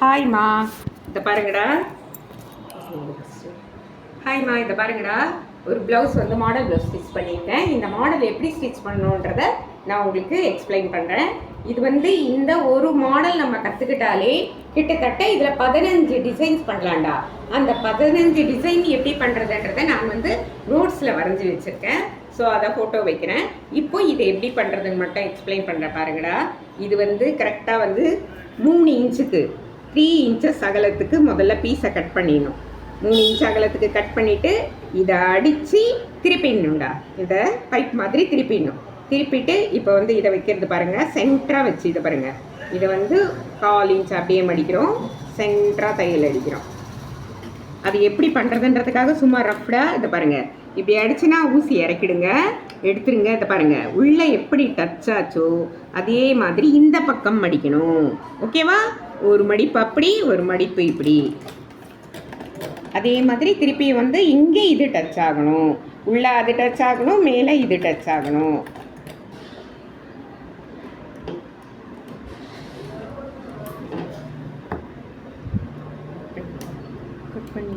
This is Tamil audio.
ஹாய்மா, இதை பாருங்கடா. ஹாய்மா, இதை பாருங்கடா. ஒரு ப்ளவுஸ் வந்து மாடல் ப்ளவுஸ் ஸ்டிச் பண்ணியிருக்கேன். இந்த மாடல் எப்படி ஸ்டிச் பண்ணணுன்றத நான் உங்களுக்கு எக்ஸ்பிளைன் பண்ணுறேன். இது வந்து இந்த ஒரு மாடல் நம்ம கற்றுக்கிட்டாலே கிட்டத்தட்ட இதில் 15 டிசைன்ஸ் பண்ணலாம்டா. அந்த 15 டிசைன் எப்படி பண்ணுறதுன்றதை நான் வந்து நோட்ஸில் வரைஞ்சி வச்சுருக்கேன். ஸோ அதை ஃபோட்டோ வைக்கிறேன். இப்போ இதை எப்படி பண்ணுறதுன்னு மட்டும் எக்ஸ்பிளைன் பண்ணுறேன் பாருங்கடா. இது வந்து கரெக்டாக வந்து 3 இன்ச்சுக்கு 3 இன்ச்சஸ் அகலத்துக்கு முதல்ல பீஸை கட் பண்ணிடணும். 3 இன்ச் அகலத்துக்கு கட் பண்ணிவிட்டு இதை அடித்து திருப்பிடணும்டா. இதை பைப் மாதிரி திருப்பிடணும். திருப்பிட்டு இப்போ வந்து இதை வைக்கிறது பாருங்கள், சென்டராக வச்சு இதை பாருங்கள். இதை வந்து 1/4 இன்ச் அப்படியே மடிக்கிறோம், சென்டராக தையல் அடிக்கிறோம். அது எப்படி பண்ணுறதுன்றதுக்காக சும்மா ரஃப்டாக இதை பாருங்கள். இப்படி அடிச்சுன்னா ஊசி இறக்கிடுங்க, எடுத்துருங்க. இதை பாருங்கள், உள்ளே எப்படி டச் ஆச்சோ அதே மாதிரி இந்த பக்கம் மடிக்கணும். ஓகேவா? ஒரு மடிப்பு அப்படி, ஒரு மடிப்பு இப்படி. அதே மாதிரி திருப்பி வந்து இங்கே இது டச் ஆகணும், உள்ளே அது டச் ஆகணும், மேலே இது டச் ஆகணும். கட் பண்ணி